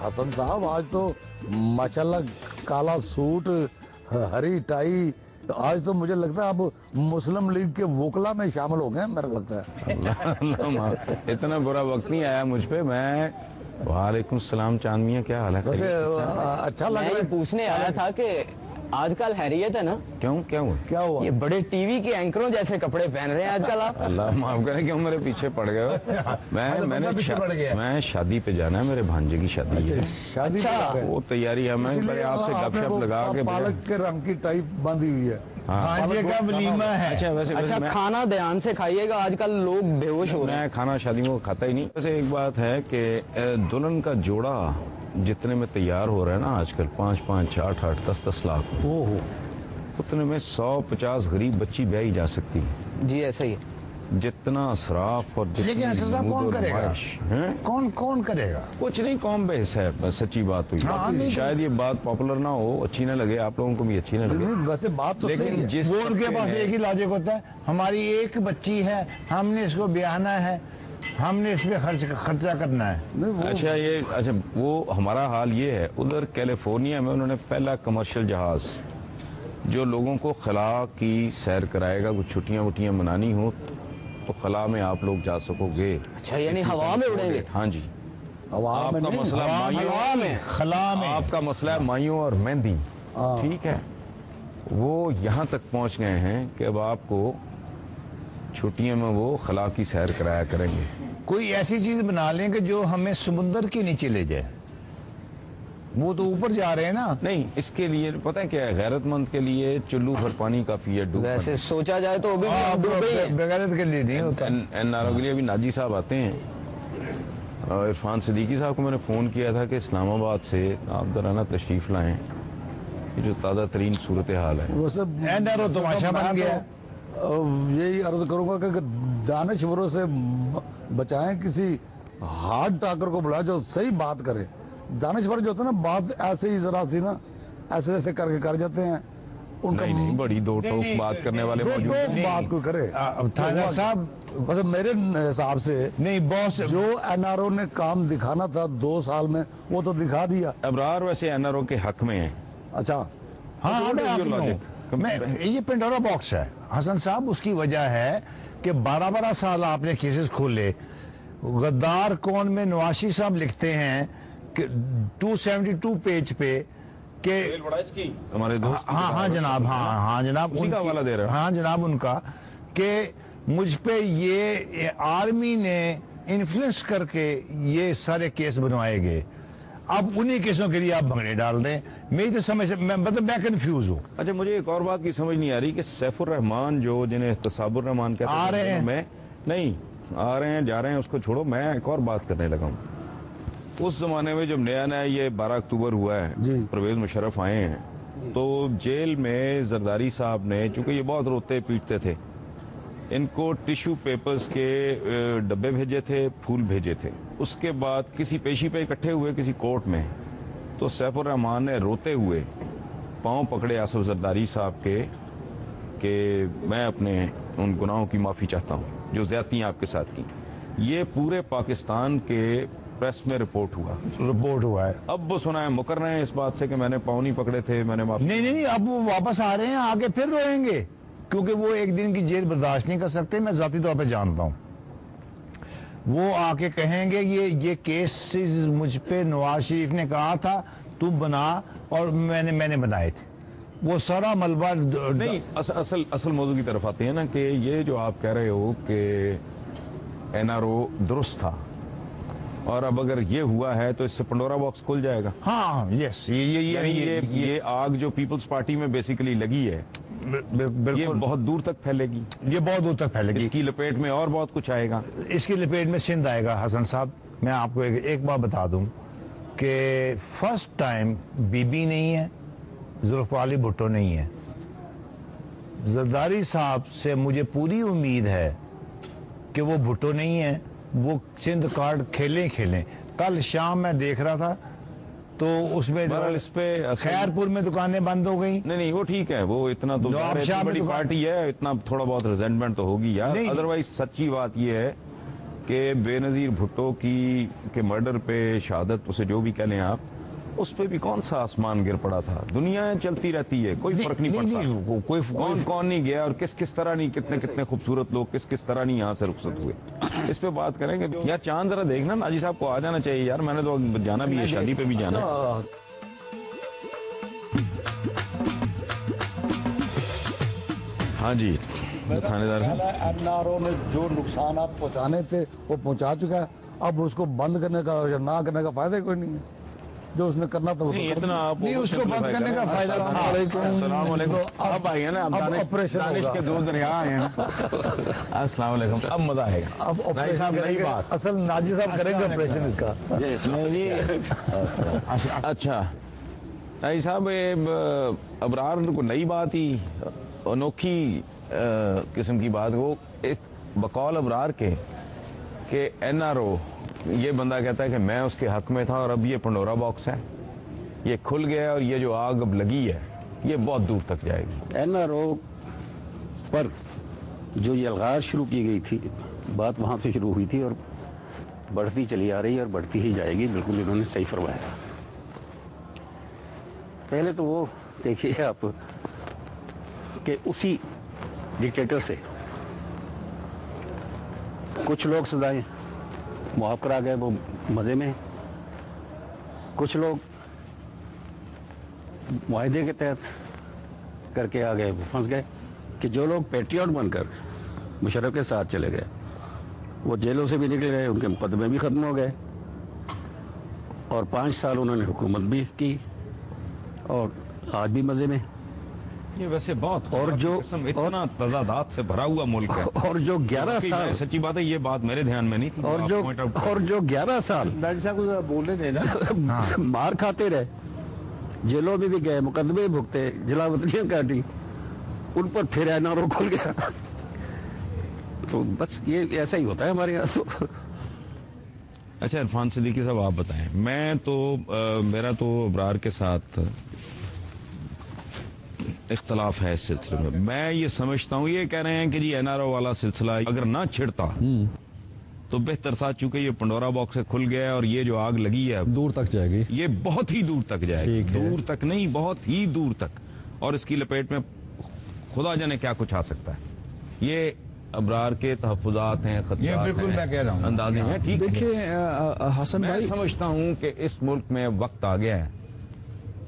हसन साहब आज तो माशाल्लाह काला सूट हरी टाई, आज तो मुझे लगता है अब मुस्लिम लीग के वोकला में शामिल हो गए मेरा लगता है। अल्लाह, इतना बुरा वक्त नहीं आया मुझ पे। मैं वालेकुम सलाम चांद मियां, क्या हाल है? वैसे अच्छा लग रहा है। पूछने आया था कि आजकल हैरियत है ना? क्यों, क्या हुआ? क्या हुआ? ये बड़े टीवी के एंकरों जैसे कपड़े पहन रहे हैं आजकल आप। अल्लाह माफ करे, क्यों मेरे पीछे पड़ गए हो? मैं शादी पे जाना है, मेरे भांजे की शादी है। शादी वो तैयारी है, मैं पहले आपसे गपशप लगा के पालक के रंग की टाई बांधी हुई है। भांजे का वलीमा है। अच्छा खाना ध्यान से खाइएगा, आजकल लोग बेहोश हो रहे हैं। मैं खाना शादी में खाता ही नहीं। वैसे एक बात है कि दुल्हन का जोड़ा जितने में तैयार हो रहा है ना आजकल, 5-5, 8-8, 10-10 लाख, ओहो, उतने में 100-50 गरीब बच्ची ब्याही जा सकती है। जी ऐसा ही है। जितना असराफ और लेकिन हसन साहब कौन करेगा? कौन करेगा? कुछ नहीं, कौम बेहस है, सच्ची बात हुई। शायद ये बात पॉपुलर ना हो, अच्छी ना लगे, आप लोगों को भी अच्छी ना लगे। वैसे बात तो लेकिन जिस वो उनके पास एक ही लॉजिक होता है, हमारी एक बच्ची है, हमने इसको ब्याहना है, हमने इस पे खर्चा करना है। अच्छा वो हमारा हाल ये है। उधर कैलिफोर्निया में उन्होंने पहला कमर्शियल जहाज जो लोगों को खला की सैर कराएगा, कुछ छुट्टियां वुट्टियां मनानी हो तो खला में आप लोग जा सकोगे। अच्छा यानी हवा में उड़ेंगे? हाँ जी। आपका मसला खला में आपका मसला है माइयों और मेहंदी, ठीक है। वो यहाँ तक पहुँच गए हैं कि अब आपको छुट्टियों में वो खला की सैर कराया करेंगे। कोई ऐसी चीज बना लें कि जो हमें समुद्र के नीचे ले जाए। वो तो ऊपर जा रहे हैं ना। नहीं, इसके लिए पता है क्या है, गैरतमंद के लिए चुल्लू भर पानी काफी है। वैसे सोचा जाए तो बगैरत के लिए नहीं होता। एनआरओ के लिए अभी नाजी साहब आते हैं और इरफान सिद्दीकी साहब को मैंने फ़ोन किया था कि इस्लामाबाद से आप जरा ना तशरीफ़ लाएं, ये जो ताज़ा तरीन सूरत हाल है। वो सब एनआरओ तमाशा बन गया। यही अर्ज करूंगा कि दानिशवरों से बचाएं, किसी हार्ड टाकर को बुलाए जो सही बात करे। दानिशवर जो होता है ना, बात ऐसे ही जरा सी ना ऐसे ऐसे करके कर जाते हैं। उनका नहीं, बड़ी दो टोक बात करने वाले दो बात को करे साहब। बस मेरे हिसाब से नहीं, बॉस जो एनआरओ ने काम दिखाना था 2 साल में वो तो दिखा दिया। अबरार वैसे एनआरओ के हक में है। अच्छा हाँ, ये पेंडोरा बॉक्स है हसन साहब। उसकी वजह है कि 12-12 साल आपने केसेस खोले। गद्दार कौन में नवाशी साहब लिखते हैं कि 272 पेज पे के हमारे दोस्त। हाँ जनाब, हाँ जनाब, उसी का हवाला दे रहे हैं। हाँ जनाब, उनका कि मुझ पे ये आर्मी ने इन्फ्लुएंस करके ये सारे केस बनवाए गए। अब उन्हीं केसों के लिए आप भंगड़े डाल रहे हैं। मेरी तो समझ मैं कंफ्यूज हूँ। अच्छा, मुझे एक और बात की समझ नहीं आ रही कि सैफुर रहमान जो जिन्हें तसाबुर रहमान कहते हैं, आ रहे हैं। मैं नहीं आ रहे हैं जा रहे हैं, उसको छोड़ो। मैं एक और बात करने लगा हूँ। उस जमाने में जब नया नया ये 12 अक्टूबर हुआ है, परवेज मुशर्रफ आए हैं, तो जेल में जरदारी साहब ने, चूंकि ये बहुत रोते पीटते थे, इनको टिश्यू पेपर्स के डब्बे भेजे थे, फूल भेजे थे। उसके बाद किसी पेशी पे इकट्ठे हुए किसी कोर्ट में, तो सैफुर रहमान ने रोते हुए पांव पकड़े आसिफ जरदारी साहब के कि मैं अपने उन गुनाहों की माफ़ी चाहता हूँ जो ज्यादतियाँ आपके साथ की। ये पूरे पाकिस्तान के प्रेस में रिपोर्ट हुआ है। अब वो सुना है, मुकर रहे हैं इस बात से कि मैंने पाँव नहीं पकड़े थे, मैंने माफी। नहीं, अब वो वापस आ रहे हैं, आगे फिर रोएंगे, क्योंकि वो एक दिन की जेल बर्दाश्त नहीं कर सकते। मैं जाती तौर पे जानता हूँ। वो आके कहेंगे ये केसेस मुझ पे नवाज शरीफ ने कहा था तू बना, और मैंने बनाए थे। वो सारा मलबा नहीं। असल मौजू की तरफ आते हैं ना कि ये जो आप कह रहे हो कि एनआरओ दुरुस्त था, और अब अगर ये हुआ है तो इससे पंडोरा बॉक्स खुल जाएगा। हाँ, यस, ये आग जो पीपल्स पार्टी में बेसिकली लगी है, ये बहुत दूर तक फैलेगी। ये बहुत दूर तक फैलेगी। इसकी लपेट में और बहुत कुछ आएगा। इसकी लपेट में सिंध आएगा। हसन साहब, मैं आपको एक बात बता दूं कि फर्स्ट टाइम बीबी नहीं है, जुल्फ़िकार अली भुट्टो नहीं है। जरदारी साहब से मुझे पूरी उम्मीद है कि वो भुट्टो नहीं है, वो सिंध कार्ड खेलें। कल शाम मैं देख रहा था तो उसमें इस पे खैरपुर में दुकानें बंद हो गई। नहीं, वो ठीक है, वो इतना तो बड़ी पार्टी है, इतना थोड़ा बहुत रिजेंटमेंट तो होगी यार। अदरवाइज सच्ची बात ये है کہ بے نظیر بھٹو کے مرڈر پہ شہادت اسے جو بھی کہہ لیں آپ، اس پہ بھی کون سا آسمان گر پڑا تھا؟ دنیا چلتی رہتی ہے، کوئی فرق نہیں پڑتا کوئی کون نہیں گیا اور کس طرح نہیں، کتنے خوبصورت لوگ کس طرح نہیں یہاں سے رخصت ہوئے، اس پہ بات کریں گے۔ یار چاند ذرا دیکھنا، ناجی صاحب کو آ جانا چاہیے یار، میں نے تو جانا بھی ہے، شادی پہ بھی جانا ہے۔ ہاں جی تھانے دار صاحب، اتنا دیا۔ آپ نہیں، اس کو بند کرنے کا فائدہ السلام علیکم، اب آئی ہے نا، اب آپریشن دانش ہوگا۔ کے دو دریا آئے ہیں، السلام علیکم، اب مزہ آئے گا۔ اب ناجی آپریشن صاحب کریں نئی گے، بات، اصل ناجی صاحب کریں گے آپریشن اس کا۔ اچھا ناجی صاحب، ابرار کو نئی بات ہی، انوکھی قسم کی بات، وہ بقول ابرار کے کہ NRO، یہ بندہ کہتا ہے کہ میں اس کے حق میں تھا اور اب یہ پنڈورا باکس ہے، یہ کھل گیا اور یہ جو آگ اب لگی ہے یہ بہت دور تک جائے گی۔ NRO پر جو یہ الغاز شروع کی گئی تھی، بات وہاں سے شروع ہوئی تھی اور بڑھتی چلی آ رہی ہے اور بڑھتی ہی جائے گی، بالکل انہوں نے صحیح فرمایا۔ پہلے تو وہ دیکھیے آپ کہ اسی ڈکٹیٹر سے کچھ لوگ سزائیں معاف کرا گئے، وہ مزے میں، کچھ لوگ معاہدے کے تحت کر کے آ گئے، وہ پھنس گئے، کہ جو لوگ پیٹریوٹ بن کر مشرف کے ساتھ چلے گئے وہ جیلوں سے بھی نکل گئے، ان کے مقدمے بھی ختم ہو گئے، اور 5 سال انہوں نے حکومت بھی کی اور آج بھی مزے میں۔ یہ ویسے بہت اور جو اتنا تضادات سے بھرا ہوا ملک ہے، اور جو 11 سال، سچی بات ہے، یہ بات میرے دھیان میں نہیں تھی، اور جو 11 سال ناجی صاحب کو ذرا بولنے دینا، مار کھاتے رہے، جیلوں میں بھی گئے، مقدمے بھگتے، جلاوطنیاں کاٹی، ان پر پھر NRO کھل گیا۔ تو بس یہ ایسا ہی ہوتا ہے ہمارے یہاں تو۔ اچھا عرفان صدیقی صاحب آپ بتائیں، میرا تو ابرار کے ساتھ اختلاف ہے اس سلسلے میں یہ سمجھتا ہوں، یہ کہہ رہے ہیں کہ جی NRO والا سلسلہ اگر نہ چھڑتا تو بہتر تھا، چونکہ یہ پنڈورا باکس سے کھل گیا اور یہ جو آگ لگی ہے دور تک جائے گی، یہ بہت ہی دور تک جائے گی، دور تک نہیں، بہت ہی دور تک، اور اس کی لپیٹ میں خدا جانے کیا کچھ آ سکتا ہے۔ یہ ابرار کے تحفظات ہیں، یہ بالکل میں کہہ رھا ہوں، اندازے ہیں، ٹھیک ہے۔ دیکھیں حسن میں بھائی، سمجھتا ہوں کہ اس ملک میں وقت آ گیا ہے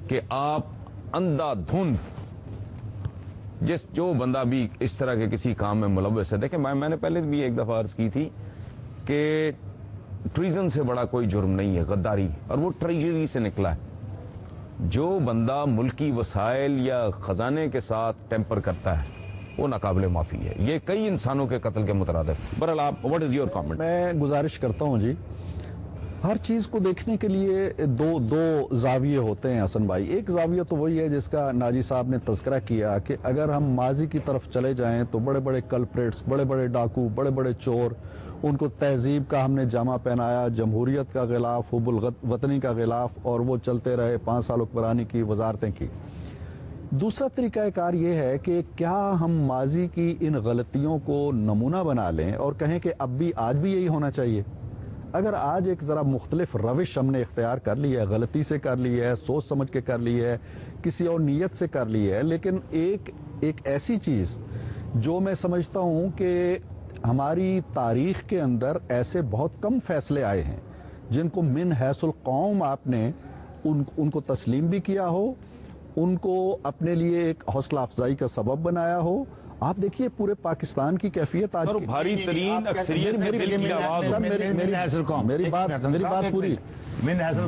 کہ آپ اندھا دھند جو بندہ بھی اس طرح کے کسی کام میں ملوث ہے، دیکھیں میں نے پہلے بھی ایک دفعہ عرض کی تھی کہ ٹریزن سے بڑا کوئی جرم نہیں ہے غداری، اور وہ ٹریجری سے نکلا ہے۔ جو بندہ ملکی وسائل یا خزانے کے ساتھ ٹیمپر کرتا ہے وہ ناقابل معافی ہے، یہ کئی انسانوں کے قتل کے مترادف۔ بہرحال آپ واٹ از یور کامنٹ؟ میں گزارش کرتا ہوں جی، ہر چیز کو دیکھنے کے لیے دو زاویے ہوتے ہیں حسن بھائی۔ ایک زاویہ تو وہی ہے جس کا ناجی صاحب نے تذکرہ کیا کہ اگر ہم ماضی کی طرف چلے جائیں تو بڑے بڑے کلپریٹس، بڑے بڑے ڈاکو، بڑے بڑے چور، ان کو تہذیب کا ہم نے جامہ پہنایا، جمہوریت کا غلاف، حب الوطنی کا غلاف، اور وہ چلتے رہے، 5 سال حکمرانی کی، وزارتیں کی۔ دوسرا طریقہ کار یہ ہے کہ کیا ہم ماضی کی ان غلطیوں کو نمونہ بنا لیں اور کہیں کہ آج بھی یہی ہونا چاہیے۔ اگر آج ایک ذرا مختلف روش ہم نے اختیار کر لی ہے، غلطی سے کر لی ہے، سوچ سمجھ کے کر لی ہے، کسی اور نیت سے کر لی ہے، لیکن ایک ایسی چیز جو میں سمجھتا ہوں کہ ہماری تاریخ کے اندر ایسے بہت کم فیصلے آئے ہیں جن کو من حیث القوم آپ نے ان کو تسلیم بھی کیا ہو، ان کو اپنے لیے ایک حوصلہ افزائی کا سبب بنایا ہو۔ آپ دیکھیے پورے پاکستان کی کیفیت آج کی، بھاری ترین اکثریت میں دل کی آواز ہوتی ہے۔ میری بات پوری،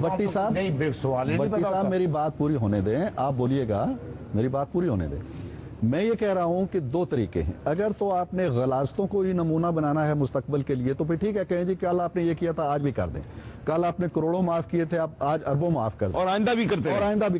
بٹی صاحب میری بات پوری ہونے دیں، آپ بولیے گا، میری بات پوری ہونے دیں۔ میں یہ کہہ رہا ہوں کہ 2 طریقے ہیں۔ اگر تو آپ نے غلاظتوں کو ہی نمونہ بنانا ہے مستقبل کے لیے تو پھر ٹھیک ہے، کہیں جی کل آپ نے یہ کیا تھا آج بھی کر دیں، کل آپ نے کروڑوں معاف کیے تھے آج اربوں معاف کر دیں، اور آئندہ بھی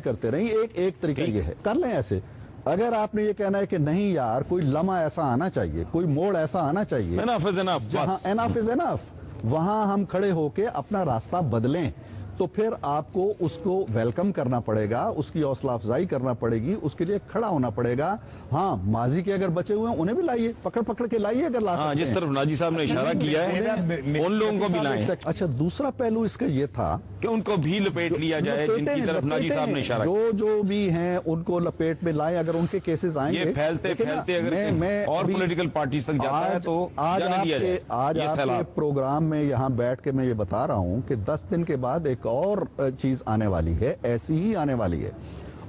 کرتے رہیں۔ ایک طریقہ یہ ہے، کر لیں ایسے۔ اگر آپ نے یہ کہنا ہے کہ نہیں یار، کوئی لمحہ ایسا آنا چاہیے، کوئی موڑ ایسا آنا چاہیے enough is enough، جہاں enough is enough، وہاں ہم کھڑے ہو کے اپنا راستہ بدلیں، تو پھر آپ کو اس کو ویلکم کرنا پڑے گا, اس کی حوصلہ افزائی کرنا پڑے گی, اس کے لیے کھڑا ہونا پڑے گا. ہاں ماضی کے اگر بچے ہوئے ہیں انہیں بھی لائیے, پکڑ کے لائیے اگر لا سکتے ہیں. جس طرف ناجی صاحب نے اشارہ کیا ہے ان لوگوں کو بھی لائیں. اچھا دوسرا پہلو اس کا یہ تھا کہ ان کو بھی لپیٹ لیا جائے جن کی طرف ناجی صاحب نے اشارہ کیا. جو بھی ہیں ان کو لپیٹ میں لائیں, اگر ان کے کیسز آئیں گے. یہ پھیلتے اگر اور پولیٹیکل پارٹیز تک جاتا ہے تو جانے دیا جائے. آج آپ کے پروگرام میں یہاں بیٹھ کے میں یہ بتا رہا ہوں کہ 10 دن کے بعد ایک اور چیز آنے والی ہے, ایسی ہی آنے والی ہے,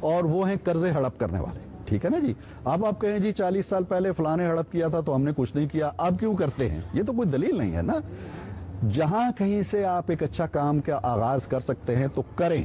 اور وہ ہیں قرضے ہڑپ کرنے والے. ٹھیک ہے نا جی. اب آپ کہیں جی 40 سال پہلے فلاں نے ہڑپ کیا تھا تو ہم نے کچھ نہیں کیا, اب کیوں کرتے ہیں؟ یہ تو کوئی دلیل نہیں ہے نا. جہاں کہیں سے آپ ایک اچھا کام کا آغاز کر سکتے ہیں تو کریں,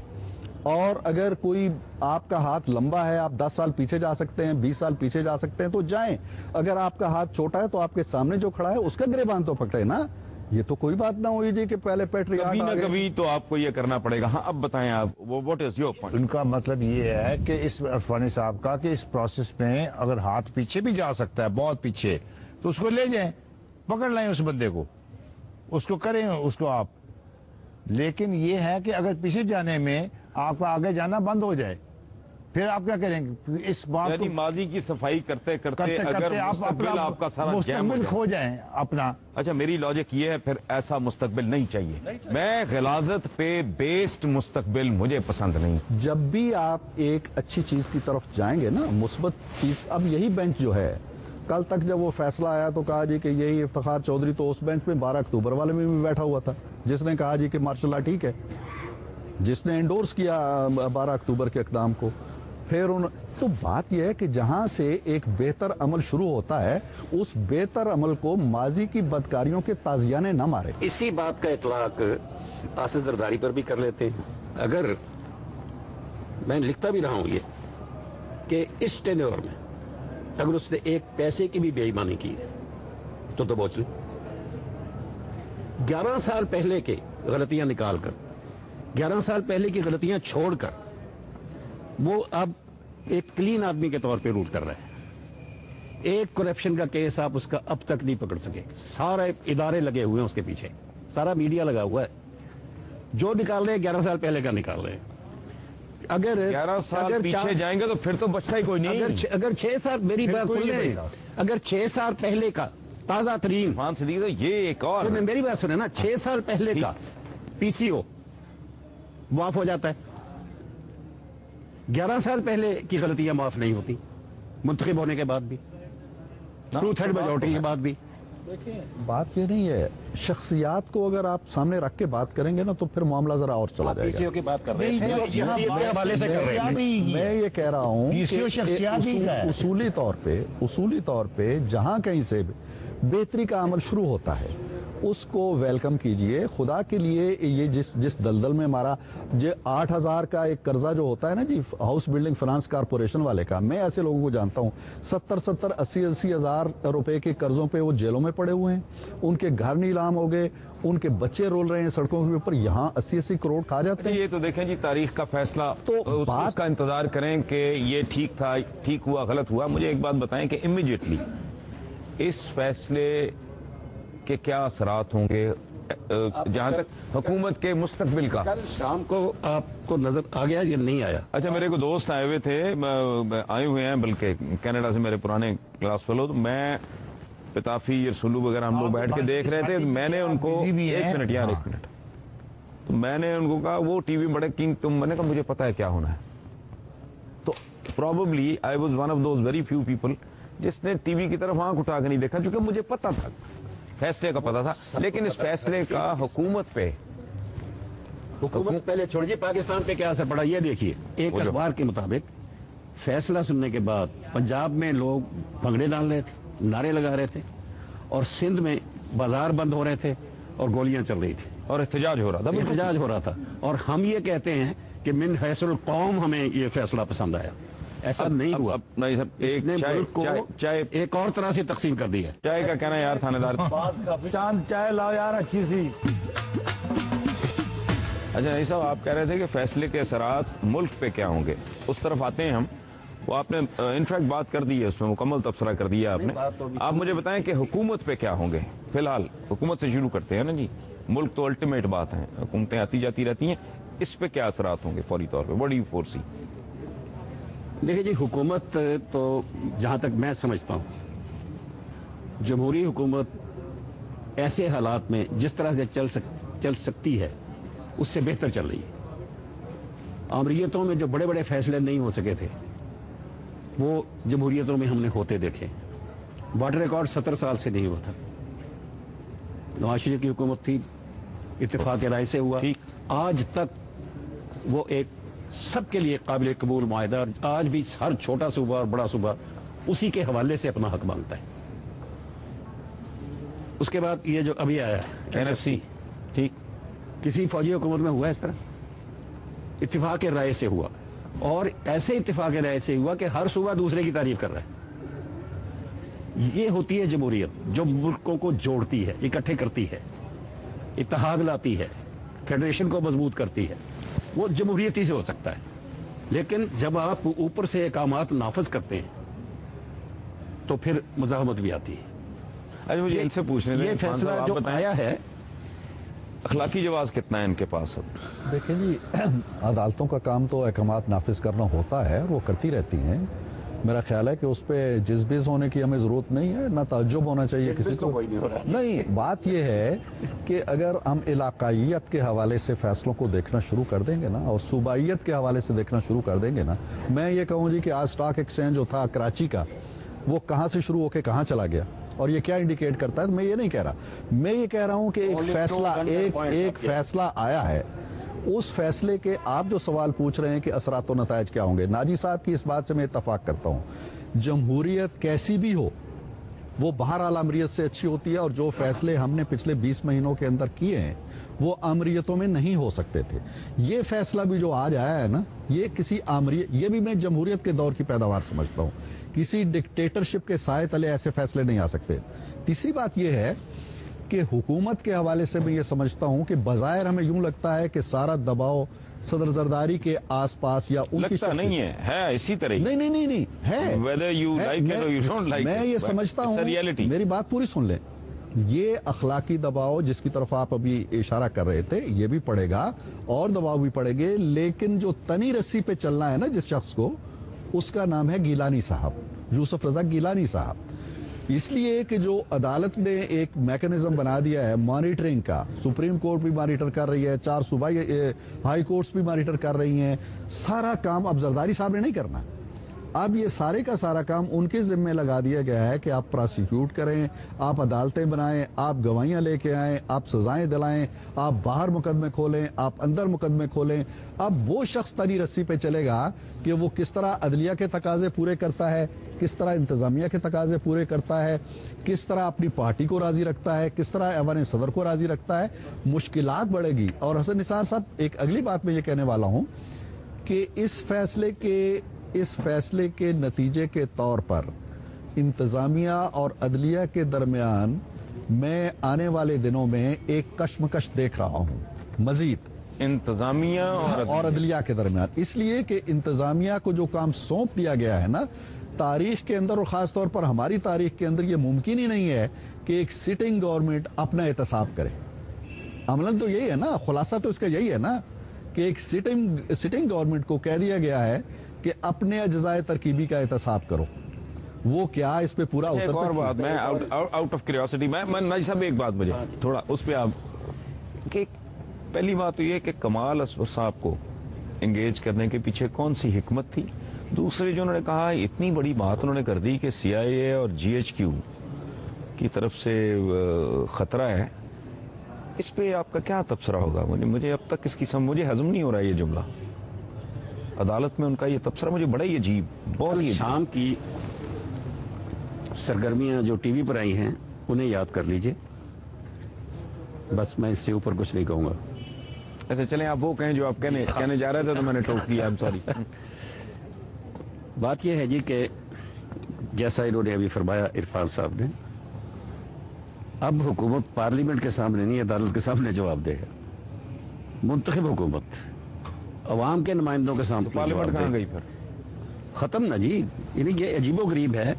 اور اگر کوئی آپ کا ہاتھ لمبا ہے, آپ 10 سال پیچھے جا سکتے ہیں, 20 سال پیچھے جا سکتے ہیں تو جائیں. اگر آپ کا ہاتھ چھوٹا ہے تو آپ کے سامنے جو کھڑا ہے اس کا گریبان تو پکڑے نا. یہ تو کوئی بات نہ ہوئی جی کہ پہلے پیٹریارٹ کبھی نہ کبھی تو آپ کو یہ کرنا پڑے گا. ہاں اب بتائیں آپ, واٹ از یور پوائنٹ؟ ان کا مطلب یہ ہے کہ اس عرفانی صاحب کا کہ اس پروسیس میں اگر ہاتھ پیچھے بھی جا سکتا ہے, بہت پیچھے, تو اس کو لے جائیں, پکڑ لائیں اس بندے کو, اس کو کریں اس کو آپ. لیکن یہ ہے کہ اگر پیچھے جانے میں آپ کا آگے جانا بند ہو جائے پھر آپ کیا کریں گے؟ اس بات یعنی کو ماضی کی صفائی کرتے کرتے اگر مستقبل آپ کا سارا مستقبل کھو جائیں اپنا. اچھا میری لاجک یہ ہے پھر ایسا مستقبل نہیں چاہیے. میں غلاظت پہ بیسڈ مستقبل مجھے پسند نہیں. جب بھی آپ ایک اچھی چیز کی طرف جائیں گے نا, مثبت چیز, اب یہی بینچ جو ہے, کل تک جب وہ فیصلہ آیا تو کہا جی کہ یہی افتخار چودھری تو اس بینچ میں 12 اکتوبر والے میں بھی بیٹھا ہوا تھا, جس نے کہا جی کہ ماشاء اللہ ٹھیک ہے, جس نے انڈورس کیا 12 اکتوبر کے اقدام کو. پھر تو بات یہ ہے کہ جہاں سے ایک بہتر عمل شروع ہوتا ہے, اس بہتر عمل کو ماضی کی بدکاریوں کے تازیانے نہ مارے. اسی بات کا اطلاق آصف زرداری پر بھی کر لیتے ہیں. اگر میں لکھتا بھی رہا ہوں یہ کہ اس ٹینیور میں اگر اس نے ایک پیسے کی بھی بے ایمانی کی ہے تو بوچھ لیں. 11 سال پہلے کے غلطیاں نکال کر, 11 سال پہلے کی غلطیاں چھوڑ کر وہ اب ایک کلین آدمی کے طور پہ رول کر رہے ہیں. ایک کرپشن کا کیس آپ اس کا اب تک نہیں پکڑ سکے. سارے ادارے لگے ہوئے ہیں اس کے پیچھے, سارا میڈیا لگا ہوا ہے. جو نکال رہے ہیں 11 سال پہلے کا نکال رہے ہیں. اگر 11 سال پیچھے جائیں گے تو پھر تو بچتا ہی کوئی نہیں. اگر 6 سال, میری بات سن لیں, اگر 6 سال پہلے کا تازہ ترین, یہ ایک اور میری بات سنیں نا, 6 سال پہلے کا پی سی او معاف ہو جاتا ہے. 11 سال پہلے کی غلطیاں معاف نہیں ہوتی منتخب ہونے کے بعد بھی, 2/3 میجورٹی کے بعد بھی. بات یہ نہیں ہے, شخصیات کو اگر آپ سامنے رکھ کے بات کریں گے نا تو پھر معاملہ ذرا اور چلا جائے گا. پی سی او کی بات کر رہے ہیں, میں یہ کہہ رہا ہوں اصولی طور پہ جہاں کہیں سے بہتری کا عمل شروع ہوتا ہے اس کو ویلکم کیجئے. خدا کے لیے یہ جس دلدل میں ہمارا 8,000 کا ایک قرضہ جو ہوتا ہے نا جی, ہاؤس بلڈنگ فائنانس کارپوریشن والے کا, میں ایسے لوگوں کو جانتا ہوں 70 80 ہزار روپے کے قرضوں پہ وہ جیلوں میں پڑے ہوئے ہیں, ان کے گھر نیلام ہو گئے, ان کے بچے رول رہے ہیں سڑکوں کے اوپر, یہاں 80 کروڑ کھا جاتے ہیں. یہ تو دیکھیں جی تاریخ کا فیصلہ, تو اس کا انتظار کریں کہ یہ ٹھیک تھا, ٹھیک ہوا, غلط ہوا. مجھے ایک بات بتائیں کہ امیڈیٹلی اس فیصلے کہ کیا اثرات ہوں گے جہاں تک حکومت کے مستقبل کا. کل شام کو آپ کو نظر آ گیا یا نہیں آیا؟ اچھا میرے کو دوست آئے ہوئے تھے, آئے ہوئے ہیں بلکہ کینیڈا سے, میرے پرانے کلاس فیلو. تو میں پتافی رسولو وغیرہ ہم لوگ بیٹھ کے دیکھ رہے تھے. میں نے ان کو ایک منٹ تو میں نے ان کو کہا وہ ٹی وی بڑے کنگ تم, میں نے کہا مجھے پتا ہے کیا ہونا ہے. تو probably I was one of those very few people جس نے ٹی وی کی طرف آنکھ اٹھا کے نہیں دیکھا, چونکہ مجھے پتا تھا, فیصلے کا پتا تھا. لیکن اس فیصلے کا حکومت پہلے چھوڑیے, پاکستان پہ کیا اثر پڑا یہ دیکھیے. ایک اخبار کے مطابق فیصلہ سننے کے بعد پنجاب میں لوگ بھنگڑے ڈال رہے تھے, نعرے لگا رہے تھے, اور سندھ میں بازار بند ہو رہے تھے اور گولیاں چل رہی تھی اور احتجاج ہو رہا تھا. اور ہم یہ کہتے ہیں کہ من حیث القوم ہمیں یہ فیصلہ پسند آیا. ایسا نہیں ہوا. نہیں سر, اس نے ملک کو ایک اور طرح سے تقسیم کر دی ہے. چائے کا کہنا یار تھانے دار, چاند چائے لاؤ یار اچھی سی. اچھا نہیں صاحب, آپ کہہ رہے تھے کہ فیصلے کے اثرات ملک پہ کیا ہوں گے, اس طرف آتے ہیں ہم. وہ آپ نے انفیکٹ بات کر دی ہے, اس میں مکمل تبصرہ کر دیا آپ نے. آپ مجھے بتائیں کہ حکومت پہ کیا ہوں گے. فی الحال حکومت سے شروع کرتے ہیں نا جی. ملک تو الٹیمیٹ بات ہے, حکومتیں آتی جاتی رہتی ہیں. इस पे क्या असरात होंगे फौरी तौर पे? What do you foresee? देखिए जी, हुकूमत तो जहाँ तक मैं समझता हूँ, जमहूरी हुकूमत ऐसे हालात में जिस तरह से चल सकती है उससे बेहतर चल रही है। आमरीयतों में जो बड़े बड़े फैसले नहीं हो सके थे वो जमहूरियतों में हमने होते देखे। वाटर रिकॉर्ड 70 साल से नहीं हुआ था। नवाज शरीफ की हुकूमत थी, इत्तेफाक राय से हुआ, आज तक वो एक सबके लिए काबिल कबूल मुआहदा, और आज भी हर छोटा सूबा और बड़ा सूबा उसी के हवाले से अपना हक मांगता है। उसके बाद ये जो अभी आया है NFC, ठीक, किसी फौजी हुकूमत में हुआ इस तरह? इत्तेफाक राय से हुआ, और ऐसे इत्तेफाक राय से हुआ कि हर सूबा दूसरे की तारीफ कर रहा है। ये होती है जमहूरियत, जो मुल्कों को जोड़ती है, इकट्ठे करती है, इत्तेहाद लाती है, फेडरेशन को मजबूत करती है। वो जमहूरियत ही से हो सकता है। लेकिन जब आप ऊपर से अहकामात नाफज करते हैं तो फिर मज़ाहमत भी आती है। अच्छा, मुझे इनसे पूछने दें, ये फैसला जो आया है, अखलाकी जवाब कितना है इनके पास अब? देखिए जी, अदालतों का काम तो अहकामात नाफिज करना होता है, वो करती रहती हैं। मेरा ख्याल है कि उस पर जिज़बिज़ होने की हमें ज़रूरत नहीं है, ना ताज्जुब होना चाहिए किसी को। कोई नहीं हो रहा। नहीं, बात यह है कि अगर हम इलाकाइयत के हवाले से फैसलों को देखना शुरू कर देंगे ना, और सूबाइयत के हवाले से देखना शुरू कर देंगे ना, मैं ये कहूँ जी कि आज स्टॉक एक्सचेंज जो था कराची का, वो कहाँ से शुरू होकर कहाँ चला गया, और ये क्या इंडिकेट करता है? मैं ये नहीं कह रहा, मैं ये कह रहा हूँ कि एक फैसला आया है। उस फैसले के आप जो सवाल पूछ रहे हैं कि असरात व नतायज क्या होंगे, नाजी साहब की इस बात से मैं इत्तफाक करता हूँ। जमहूरियत कैसी भी हो, वो बहरहाल अमरीयत से अच्छी होती है, और जो फैसले हमने पिछले 20 महीनों के अंदर किए हैं वो अमरीयतों में नहीं हो सकते थे। ये फैसला भी जो आज आया है ना, ये किसी अमरीयत, ये भी मैं जमहूरियत के दौर की पैदावार समझता हूँ। किसी डिक्टेटरशिप के साए तले ऐसे फैसले नहीं आ सकते। तीसरी बात यह है कि हुकूमत के हवाले से मैं ये समझता हूं कि बज़ाहिर हमें यूं लगता है कि सारा दबाव सदर जरदारी के आसपास या उनकी लगता नहीं है इसी तरह ही। नहीं है। Whether you like it or you don't like मैं it, ये but समझता it's a हूं, reality. मेरी बात पूरी सुन लें, ये अखलाकी दबाव जिसकी तरफ आप अभी इशारा कर रहे थे, ये भी पड़ेगा और दबाव भी पड़ेंगे, लेकिन जो तनी रस्सी पे चलना है ना जिस शख्स को, उसका नाम है गिलानी साहब, यूसुफ रजा गिलानी साहब। इसलिए कि जो अदालत ने एक मैकेनिज्म बना दिया है मॉनिटरिंग का, सुप्रीम कोर्ट भी मॉनिटर कर रही है, 4 सूबाई हाई कोर्ट्स भी मॉनिटर कर रही हैं, सारा काम अब जरदारी साहब ने नहीं करना। अब ये सारे का सारा काम उनके जिम्मे लगा दिया गया है कि आप प्रोसिक्यूट करें, आप अदालतें बनाएं, आप गवाहियां लेके आएं, आप सजाएं दिलाएं, आप बाहर मुकदमे खोलें, आप अंदर मुकदमे खोलें। अब वो शख्स तनी रस्सी पे चलेगा कि वो किस तरह अदलिया के तकाजे पूरे करता है, किस तरह इंतजामिया के तकाजे पूरे करता है, किस तरह अपनी पार्टी को राजी रखता है, किस तरह ऐवान सदर को राजी रखता है। मुश्किलात बढ़ेगी। और हसन निसार साहब, एक अगली बात मैं ये कहने वाला हूं कि इस फैसले के नतीजे के तौर पर इंतजामिया और अदलिया के दरमियान मैं आने वाले दिनों में एक कशमकश देख रहा हूं मजीद इंतजामिया और अदलिया के दरमियान। इसलिए कि इंतजामिया को जो काम सौंप दिया गया है ना, तारीख के अंदर और खास तौर पर हमारी तारीख के अंदर ये मुमकिन ही नहीं है कि एक सिटिंग गवर्नमेंट अपना एहतसाब करे। अमलन तो यही है ना, खुलासा तो इसका यही है ना कि एक सिटिंग गवर्नमेंट को कह दिया गया है कि अपने अज्जाए तरकीबी का एहतसाब करो। वो क्या इस पे पूरा उतर और बात, मैं आउट ऑफ क्यूरियोसिटी, मैं नाजी साहब एक बात मुझे थोड़ा उस पे आप कि पहली बात तो ये कि कमाल असगर साहब को एंगेज करने के पीछे कौन सी हिकमत थी। दूसरे जो उन्होंने कहा, इतनी बड़ी बात उन्होंने कर दी कि CIA और GHQ की तरफ से खतरा है। इस पे आपका क्या तबसरा होगा? मुझे अब तक इसकी मुझे हजम नहीं हो रहा है ये जुमला। अदालत में उनका ये तबसरा मुझे बड़ा ही अजीब, बहुत ही शाम की सरगर्मियां जो टीवी पर आई हैं उन्हें याद कर लीजिए, बस मैं इससे ऊपर कुछ नहीं कहूंगा। अच्छा चलें, आप वो कहें जो आप कहने जा रहे थे तो मैंने टोक दिया, सॉरी। बात यह है जी कि जैसा इन्होंने अभी फरमाया इरफान साहब ने, अब हुकूमत पार्लियामेंट के सामने नहीं, अदालत के सामने जवाब देगा। मुंतखब हुकूमत अवाम के नुमाइंदों के सामने पार्लियामेंट कहाँ गई फिर? खत्म ना जी। यानी ये अजीबो गरीब है